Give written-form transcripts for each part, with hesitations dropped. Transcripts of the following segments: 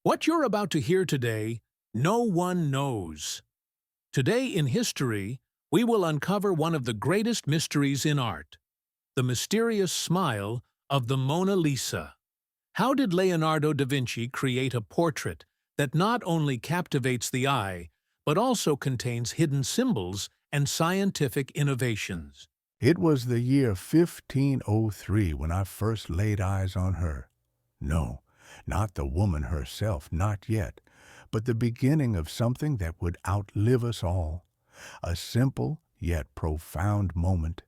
What you're about to hear today, no one knows. Today in history, we will uncover one of the greatest mysteries in art, the mysterious smile of the Mona Lisa. How did Leonardo da Vinci create a portrait that not only captivates the eye, but also contains hidden symbols and scientific innovations? It was the year 1503 when I first laid eyes on her. No, not the woman herself, not yet, but the beginning of something that would outlive us all. A simple yet profound moment,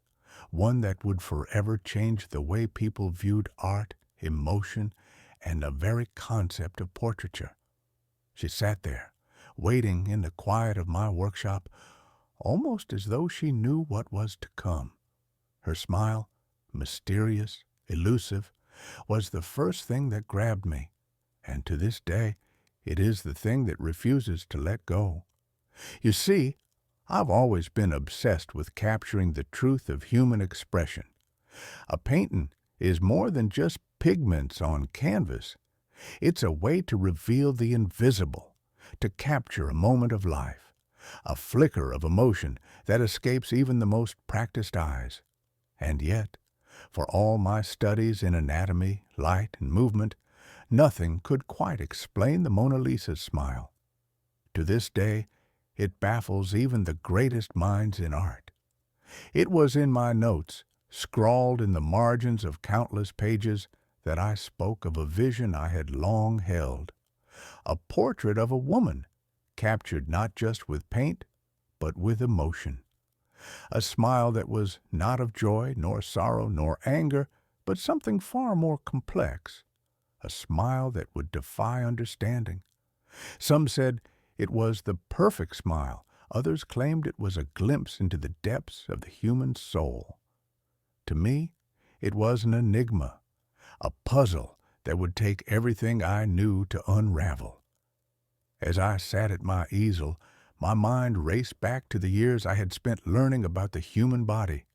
one that would forever change the way people viewed art, emotion, and the very concept of portraiture. She sat there, waiting in the quiet of my workshop, almost as though she knew what was to come. Her smile, mysterious, elusive, was the first thing that grabbed me, and to this day, it is the thing that refuses to let go. You see, I've always been obsessed with capturing the truth of human expression. A painting is more than just pigments on canvas. It's a way to reveal the invisible, to capture a moment of life, a flicker of emotion that escapes even the most practiced eyes. And yet, for all my studies in anatomy, light, and movement, nothing could quite explain the Mona Lisa's smile. To this day, it baffles even the greatest minds in art. It was in my notes, scrawled in the margins of countless pages, that I spoke of a vision I had long held. A portrait of a woman, captured not just with paint, but with emotion. A smile that was not of joy, nor sorrow, nor anger, but something far more complex. A smile that would defy understanding. Some said it was the perfect smile. Others claimed it was a glimpse into the depths of the human soul. To me, it was an enigma, a puzzle that would take everything I knew to unravel. As I sat at my easel, my mind raced back to the years I had spent learning about the human body,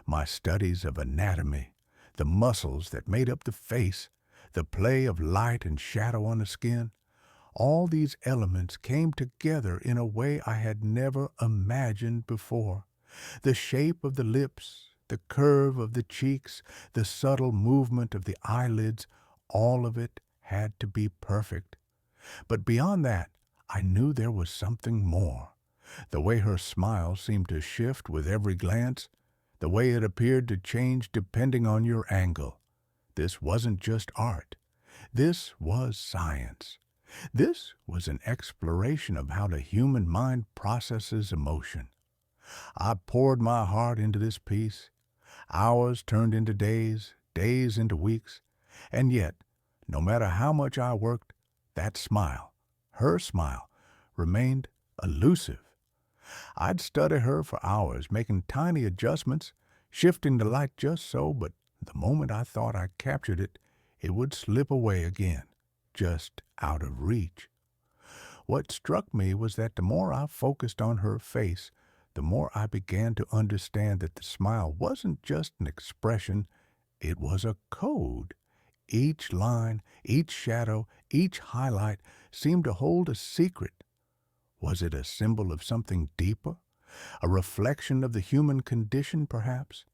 my studies of anatomy, the muscles that made up the face, the play of light and shadow on the skin. All these elements came together in a way I had never imagined before. The shape of the lips, the curve of the cheeks, the subtle movement of the eyelids, all of it had to be perfect. But beyond that, I knew there was something more. The way her smile seemed to shift with every glance, the way it appeared to change depending on your angle. This wasn't just art. This was science. This was an exploration of how the human mind processes emotion. I poured my heart into this piece. Hours turned into days, days into weeks, and yet, no matter how much I worked, that smile, her smile, remained elusive. I'd study her for hours, making tiny adjustments, shifting the light just so, but the moment I thought I captured it, it would slip away again, just out of reach. What struck me was that the more I focused on her face, the more I began to understand that the smile wasn't just an expression, it was a code. Each line, each shadow, each highlight seemed to hold a secret. Was it a symbol of something deeper? A reflection of the human condition, perhaps?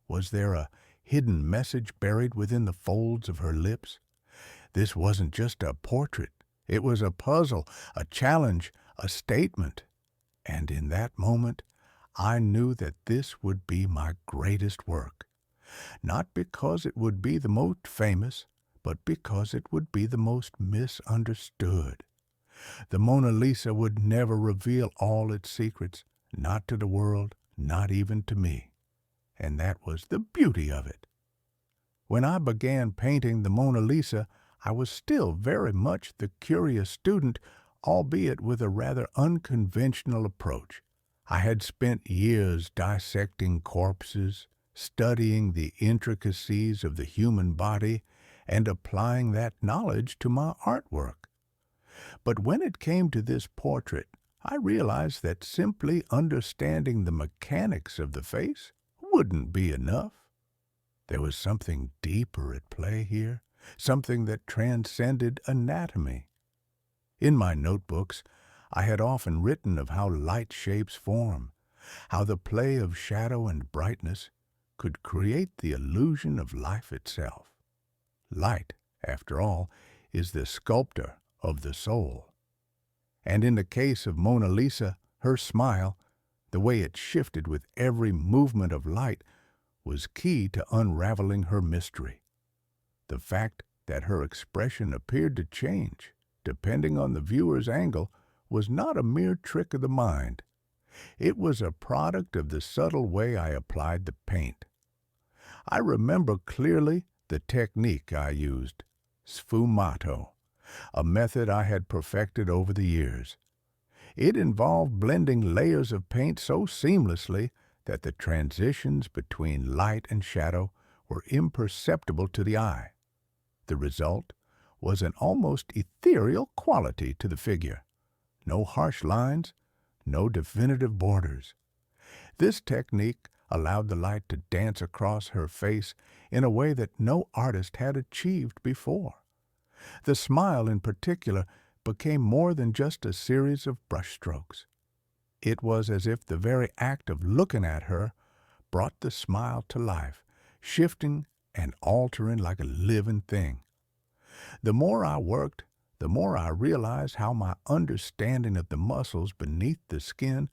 Was there a hidden message buried within the folds of her lips? This wasn't just a portrait. It was a puzzle, a challenge, a statement. And in that moment, I knew that this would be my greatest work. Not because it would be the most famous, but because it would be the most misunderstood. The Mona Lisa would never reveal all its secrets, not to the world, not even to me. And that was the beauty of it. When I began painting the Mona Lisa, I was still very much the curious student, albeit with a rather unconventional approach. I had spent years dissecting corpses, studying the intricacies of the human body, and applying that knowledge to my artwork. But when it came to this portrait, I realized that simply understanding the mechanics of the face wouldn't be enough. There was something deeper at play here, something that transcended anatomy. In my notebooks, I had often written of how light shapes form, how the play of shadow and brightness could create the illusion of life itself. Light, after all, is the sculptor of the soul. And in the case of Mona Lisa, her smile, the way it shifted with every movement of light, was key to unraveling her mystery. The fact that her expression appeared to change, depending on the viewer's angle, was not a mere trick of the mind. It was a product of the subtle way I applied the paint. I remember clearly the technique I used, sfumato, a method I had perfected over the years. It involved blending layers of paint so seamlessly that the transitions between light and shadow were imperceptible to the eye. The result was an almost ethereal quality to the figure. No harsh lines, no definitive borders. This technique allowed the light to dance across her face in a way that no artist had achieved before. The smile, in particular, became more than just a series of brushstrokes. It was as if the very act of looking at her brought the smile to life, shifting and altering like a living thing. The more I worked, the more I realized how my understanding of the muscles beneath the skin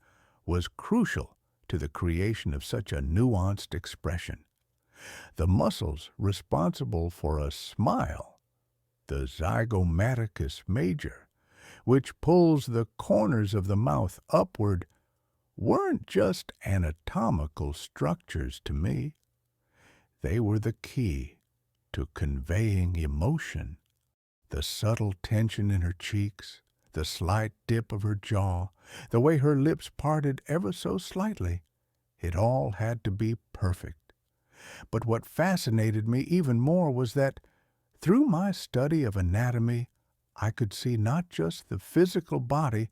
was crucial to the creation of such a nuanced expression. The muscles responsible for a smile, the zygomaticus major, which pulls the corners of the mouth upward, weren't just anatomical structures to me. They were the key to conveying emotion. The subtle tension in her cheeks, the slight dip of her jaw, the way her lips parted ever so slightly, it all had to be perfect. But what fascinated me even more was that, through my study of anatomy, I could see not just the physical body,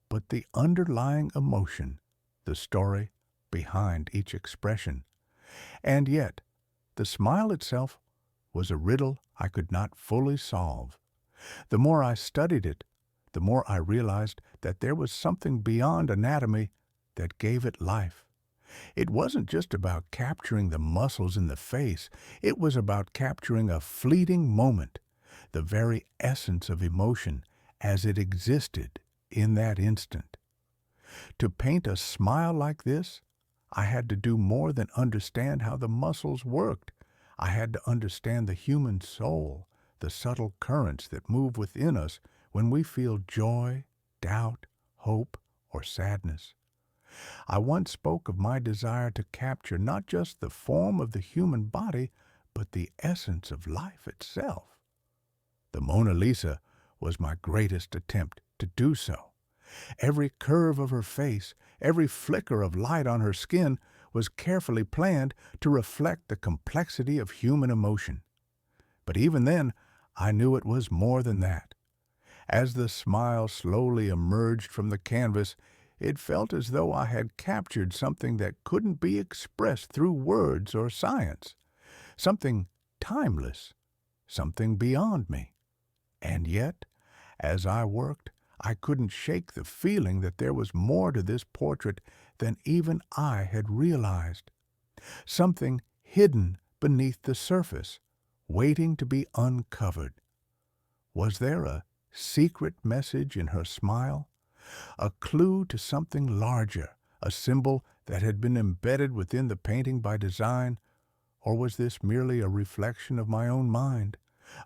but the underlying emotion, the story behind each expression. And yet, the smile itself was a riddle I could not fully solve. The more I studied it, the more I realized that there was something beyond anatomy that gave it life. It wasn't just about capturing the muscles in the face, it was about capturing a fleeting moment, the very essence of emotion as it existed in that instant. To paint a smile like this, I had to do more than understand how the muscles worked. I had to understand the human soul, the subtle currents that move within us when we feel joy, doubt, hope, or sadness. I once spoke of my desire to capture not just the form of the human body, but the essence of life itself. The Mona Lisa was my greatest attempt to do so. Every curve of her face, every flicker of light on her skin was carefully planned to reflect the complexity of human emotion. But even then, I knew it was more than that. As the smile slowly emerged from the canvas, it felt as though I had captured something that couldn't be expressed through words or science, something timeless, something beyond me. And yet, as I worked, I couldn't shake the feeling that there was more to this portrait than even I had realized. Something hidden beneath the surface, waiting to be uncovered. Was there a secret message in her smile? A clue to something larger, a symbol that had been embedded within the painting by design? Or was this merely a reflection of my own mind,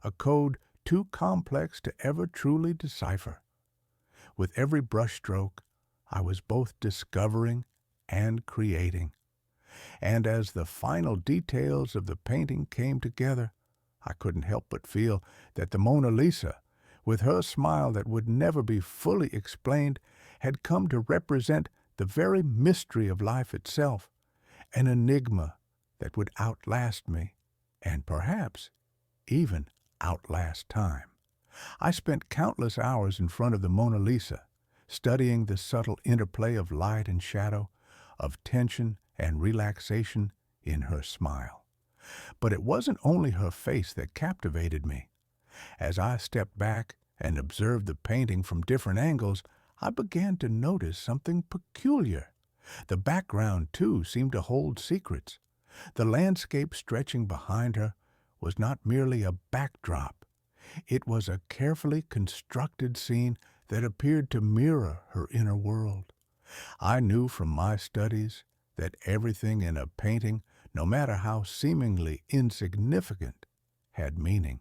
a code too complex to ever truly decipher? With every brushstroke, I was both discovering and creating. And as the final details of the painting came together, I couldn't help but feel that the Mona Lisa, with her smile that would never be fully explained, had come to represent the very mystery of life itself, an enigma that would outlast me, and perhaps even outlast time. I spent countless hours in front of the Mona Lisa, studying the subtle interplay of light and shadow, of tension and relaxation in her smile. But it wasn't only her face that captivated me. As I stepped back and observed the painting from different angles, I began to notice something peculiar. The background, too, seemed to hold secrets. The landscape stretching behind her was not merely a backdrop. It was a carefully constructed scene that appeared to mirror her inner world. I knew from my studies that everything in a painting, no matter how seemingly insignificant, had meaning.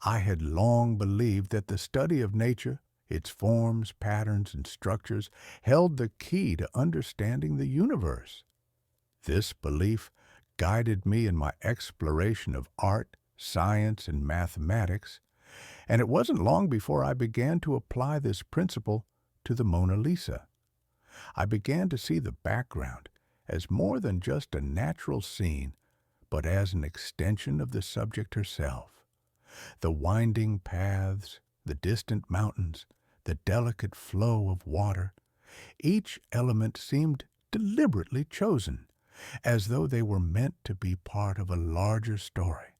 I had long believed that the study of nature, its forms, patterns, and structures, held the key to understanding the universe. This belief guided me in my exploration of art, science, and mathematics, and it wasn't long before I began to apply this principle to the Mona Lisa. I began to see the background as more than just a natural scene, but as an extension of the subject herself. The winding paths, the distant mountains, the delicate flow of water, each element seemed deliberately chosen, as though they were meant to be part of a larger story.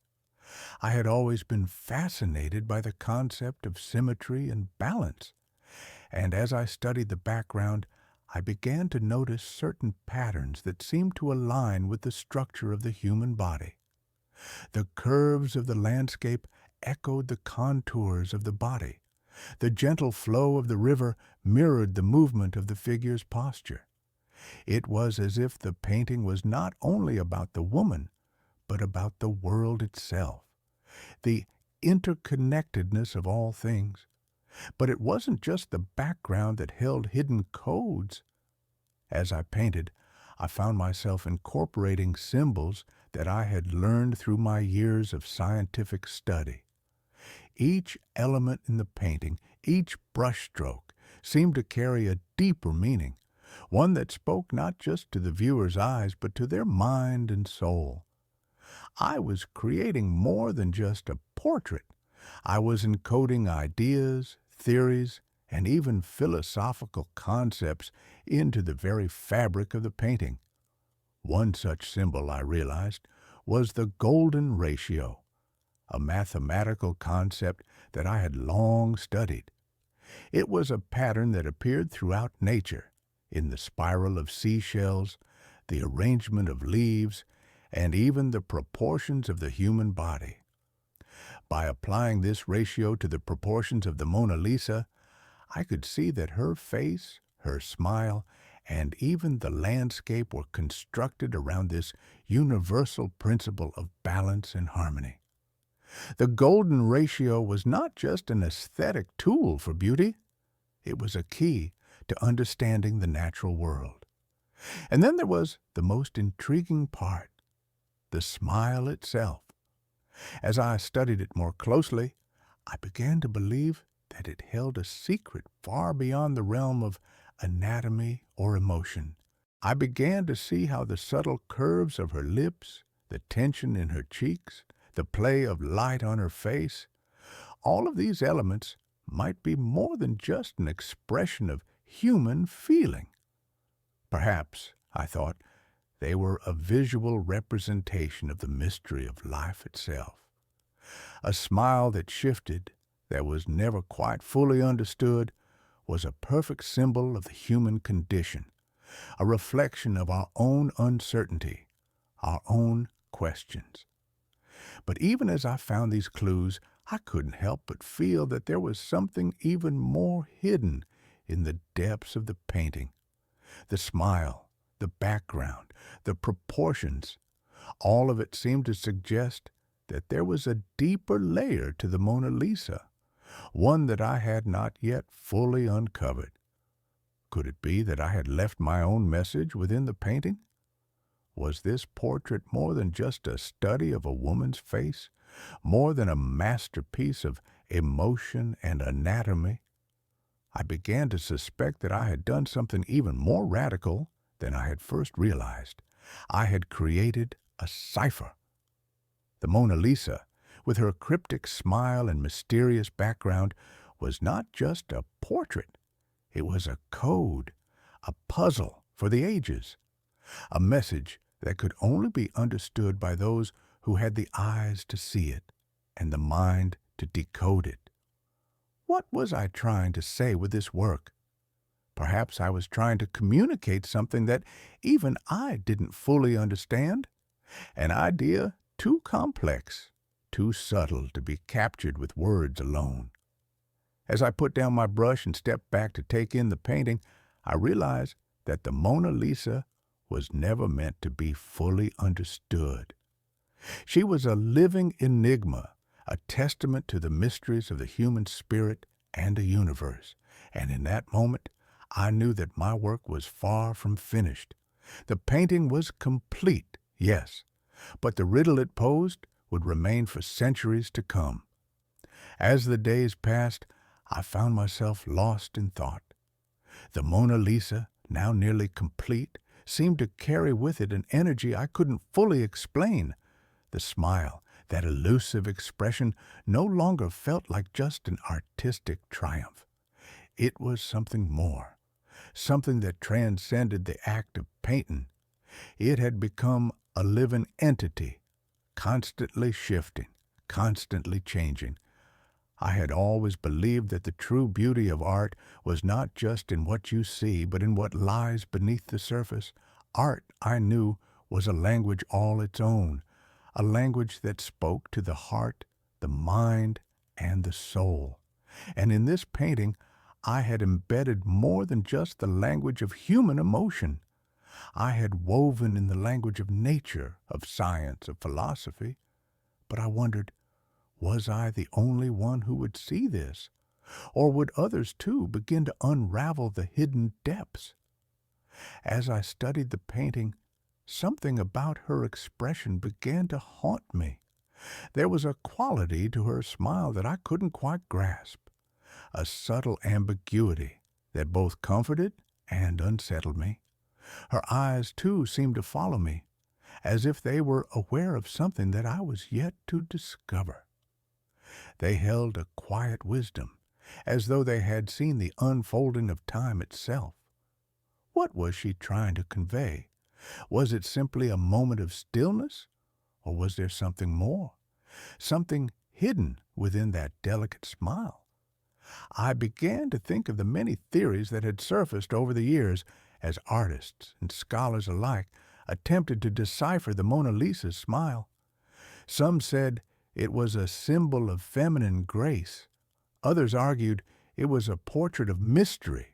I had always been fascinated by the concept of symmetry and balance, and as I studied the background, I began to notice certain patterns that seemed to align with the structure of the human body. The curves of the landscape echoed the contours of the body. The gentle flow of the river mirrored the movement of the figure's posture. It was as if the painting was not only about the woman, but about the world itself, the interconnectedness of all things. But it wasn't just the background that held hidden codes. As I painted, I found myself incorporating symbols that I had learned through my years of scientific study. Each element in the painting, each brushstroke, seemed to carry a deeper meaning, one that spoke not just to the viewer's eyes, but to their mind and soul. I was creating more than just a portrait. I was encoding ideas, theories, and even philosophical concepts into the very fabric of the painting. One such symbol, I realized, was the golden ratio, a mathematical concept that I had long studied. It was a pattern that appeared throughout nature, in the spiral of seashells, the arrangement of leaves, and even the proportions of the human body. By applying this ratio to the proportions of the Mona Lisa, I could see that her face, her smile, and even the landscape were constructed around this universal principle of balance and harmony. The golden ratio was not just an aesthetic tool for beauty, it was a key to understanding the natural world. And then there was the most intriguing part, the smile itself. As I studied it more closely, I began to believe that it held a secret far beyond the realm of anatomy or emotion. I began to see how the subtle curves of her lips, the tension in her cheeks, the play of light on her face, all of these elements might be more than just an expression of human feeling. Perhaps, I thought, they were a visual representation of the mystery of life itself. A smile that shifted, that was never quite fully understood, was a perfect symbol of the human condition, a reflection of our own uncertainty, our own questions. But even as I found these clues, I couldn't help but feel that there was something even more hidden in the depths of the painting. The smile, the background, the proportions, all of it seemed to suggest that there was a deeper layer to the Mona Lisa, one that I had not yet fully uncovered. Could it be that I had left my own message within the painting? Was this portrait more than just a study of a woman's face, more than a masterpiece of emotion and anatomy? I began to suspect that I had done something even more radical than I had first realized. I had created a cipher. The Mona Lisa, with her cryptic smile and mysterious background, was not just a portrait. It was a code, a puzzle for the ages, a message that could only be understood by those who had the eyes to see it and the mind to decode it. What was I trying to say with this work? Perhaps I was trying to communicate something that even I didn't fully understand, an idea too complex, too subtle to be captured with words alone. As I put down my brush and stepped back to take in the painting, I realized that the Mona Lisa was never meant to be fully understood. She was a living enigma, a testament to the mysteries of the human spirit and the universe. And in that moment, I knew that my work was far from finished. The painting was complete, yes, but the riddle it posed would remain for centuries to come. As the days passed, I found myself lost in thought. The Mona Lisa, now nearly complete, seemed to carry with it an energy I couldn't fully explain. The smile, that elusive expression, no longer felt like just an artistic triumph. It was something more, something that transcended the act of painting. It had become a living entity, constantly shifting, constantly changing. I had always believed that the true beauty of art was not just in what you see, but in what lies beneath the surface. Art, I knew, was a language all its own, a language that spoke to the heart, the mind, and the soul. And in this painting, I had embedded more than just the language of human emotion. I had woven in the language of nature, of science, of philosophy. But I wondered, was I the only one who would see this? Or would others too begin to unravel the hidden depths? As I studied the painting, something about her expression began to haunt me. There was a quality to her smile that I couldn't quite grasp, a subtle ambiguity that both comforted and unsettled me. Her eyes, too, seemed to follow me, as if they were aware of something that I was yet to discover. They held a quiet wisdom, as though they had seen the unfolding of time itself. What was she trying to convey? Was it simply a moment of stillness, or was there something more, something hidden within that delicate smile? I began to think of the many theories that had surfaced over the years as artists and scholars alike attempted to decipher the Mona Lisa's smile. Some said it was a symbol of feminine grace. Others argued it was a portrait of mystery,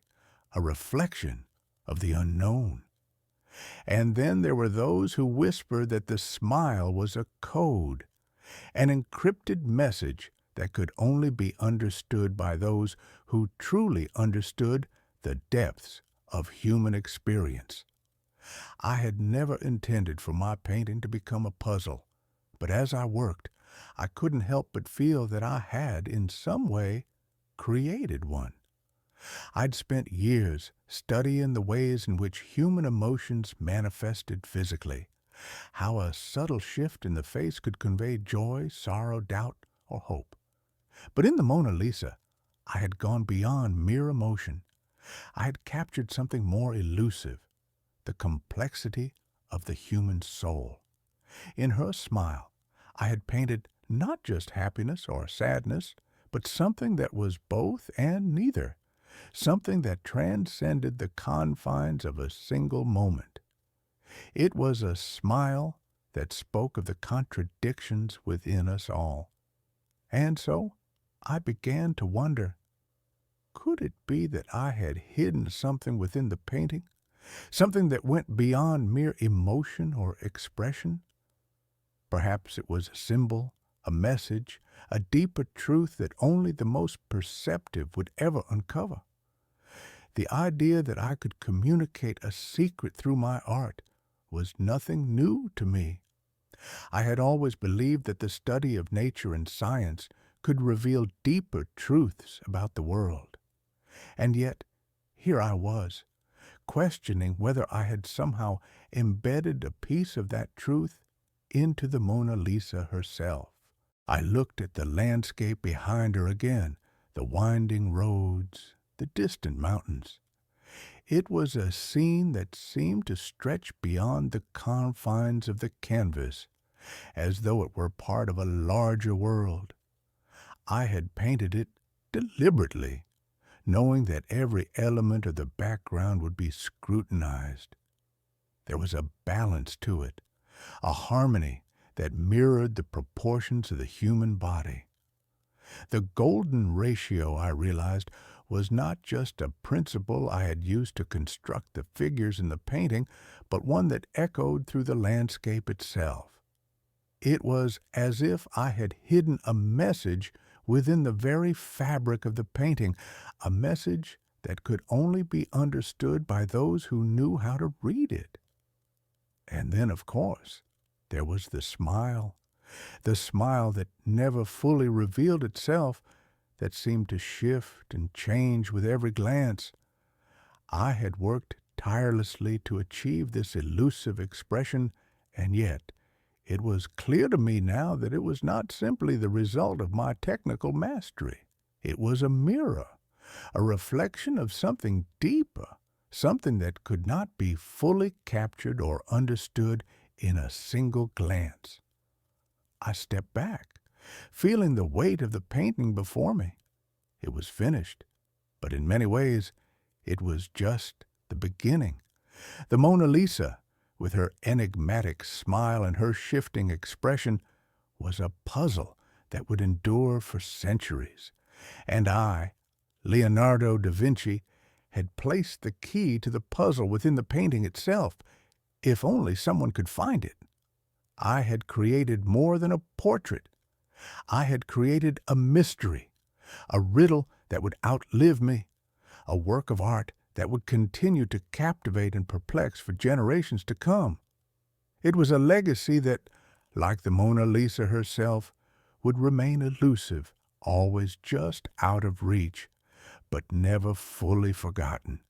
a reflection of the unknown. And then there were those who whispered that the smile was a code, an encrypted message that could only be understood by those who truly understood the depths of human experience. I had never intended for my painting to become a puzzle, but as I worked, I couldn't help but feel that I had, in some way, created one. I'd spent years studying the ways in which human emotions manifested physically, how a subtle shift in the face could convey joy, sorrow, doubt, or hope. But in the Mona Lisa, I had gone beyond mere emotion. I had captured something more elusive, the complexity of the human soul. In her smile, I had painted not just happiness or sadness, but something that was both and neither, something that transcended the confines of a single moment. It was a smile that spoke of the contradictions within us all. And so I began to wonder, could it be that I had hidden something within the painting, something that went beyond mere emotion or expression? Perhaps it was a symbol, a message, a deeper truth that only the most perceptive would ever uncover. The idea that I could communicate a secret through my art was nothing new to me. I had always believed that the study of nature and science could reveal deeper truths about the world. And yet, here I was, questioning whether I had somehow embedded a piece of that truth into the Mona Lisa herself. I looked at the landscape behind her again, the winding roads, the distant mountains. It was a scene that seemed to stretch beyond the confines of the canvas, as though it were part of a larger world. I had painted it deliberately, knowing that every element of the background would be scrutinized. There was a balance to it, a harmony that mirrored the proportions of the human body. The golden ratio, I realized, was not just a principle I had used to construct the figures in the painting, but one that echoed through the landscape itself. It was as if I had hidden a message within the very fabric of the painting, a message that could only be understood by those who knew how to read it. And then, of course, there was the smile that never fully revealed itself, that seemed to shift and change with every glance. I had worked tirelessly to achieve this elusive expression, and yet it was clear to me now that it was not simply the result of my technical mastery. It was a mirror, a reflection of something deeper, something that could not be fully captured or understood in a single glance. I stepped back, feeling the weight of the painting before me. It was finished, but in many ways it was just the beginning. The Mona Lisa, with her enigmatic smile and her shifting expression, was a puzzle that would endure for centuries. And I, Leonardo da Vinci, had placed the key to the puzzle within the painting itself, if only someone could find it. I had created more than a portrait. I had created a mystery, a riddle that would outlive me, a work of art that would continue to captivate and perplex for generations to come. It was a legacy that, like the Mona Lisa herself, would remain elusive, always just out of reach, but never fully forgotten.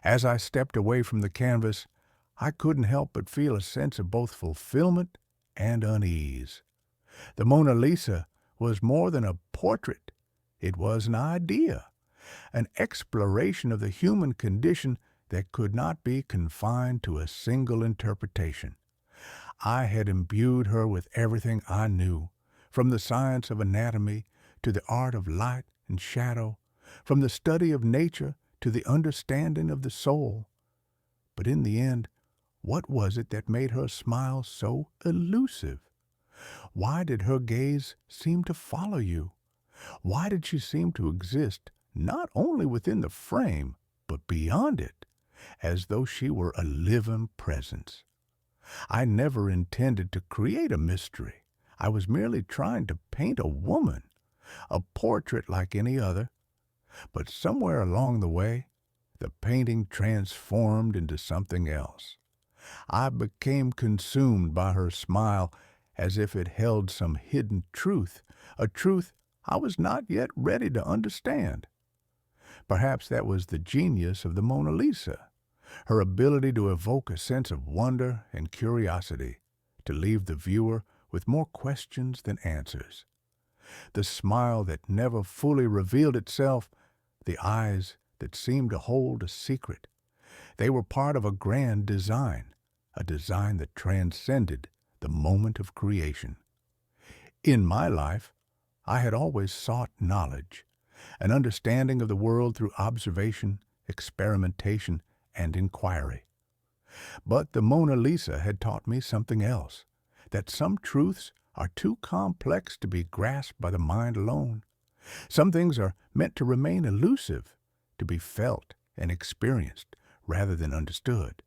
As I stepped away from the canvas, I couldn't help but feel a sense of both fulfillment and unease. The Mona Lisa was more than a portrait. It was an idea, an exploration of the human condition that could not be confined to a single interpretation. I had imbued her with everything I knew, from the science of anatomy to the art of light and shadow, from the study of nature to the understanding of the soul. But in the end, what was it that made her smile so elusive? Why did her gaze seem to follow you? Why did she seem to exist not only within the frame, but beyond it, as though she were a living presence? I never intended to create a mystery. I was merely trying to paint a woman, a portrait like any other. But somewhere along the way, the painting transformed into something else. I became consumed by her smile as if it held some hidden truth, a truth I was not yet ready to understand. Perhaps that was the genius of the Mona Lisa, her ability to evoke a sense of wonder and curiosity, to leave the viewer with more questions than answers. The smile that never fully revealed itself, the eyes that seemed to hold a secret. They were part of a grand design, a design that transcended the moment of creation. In my life, I had always sought knowledge, an understanding of the world through observation, experimentation, and inquiry. But the Mona Lisa had taught me something else, that some truths are too complex to be grasped by the mind alone. Some things are meant to remain elusive, to be felt and experienced rather than understood.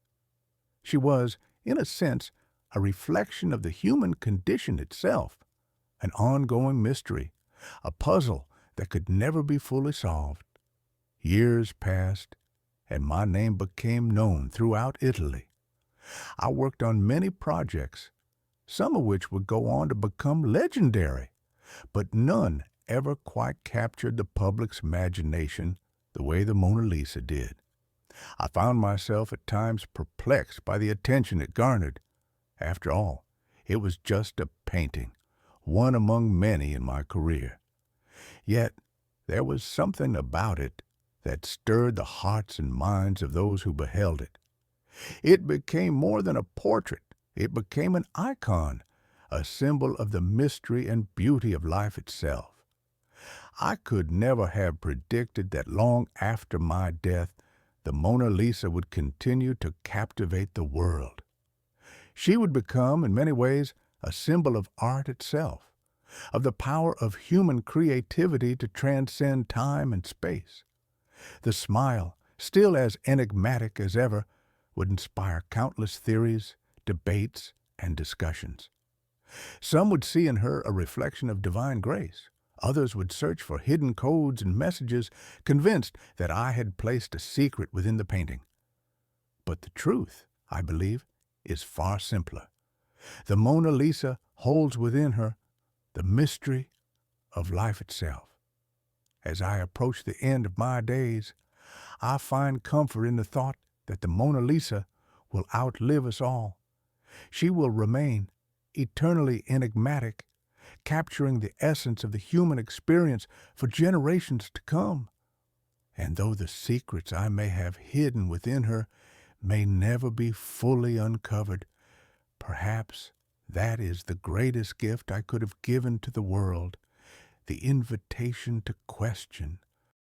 She was, in a sense, a reflection of the human condition itself, an ongoing mystery, a puzzle that could never be fully solved. Years passed, and my name became known throughout Italy. I worked on many projects, some of which would go on to become legendary, but none ever quite captured the public's imagination the way the Mona Lisa did. I found myself at times perplexed by the attention it garnered. After all, it was just a painting, one among many in my career. Yet there was something about it that stirred the hearts and minds of those who beheld it. It became more than a portrait. It became an icon, a symbol of the mystery and beauty of life itself. I could never have predicted that long after my death, the Mona Lisa would continue to captivate the world. She would become, in many ways, a symbol of art itself, of the power of human creativity to transcend time and space. The smile, still as enigmatic as ever, would inspire countless theories, debates, and discussions. Some would see in her a reflection of divine grace. Others would search for hidden codes and messages, convinced that I had placed a secret within the painting. But the truth, I believe, is far simpler. The Mona Lisa holds within her the mystery of life itself. As I approach the end of my days, I find comfort in the thought that the Mona Lisa will outlive us all. She will remain eternally enigmatic, capturing the essence of the human experience for generations to come. And though the secrets I may have hidden within her may never be fully uncovered, perhaps that is the greatest gift I could have given to the world, the invitation to question,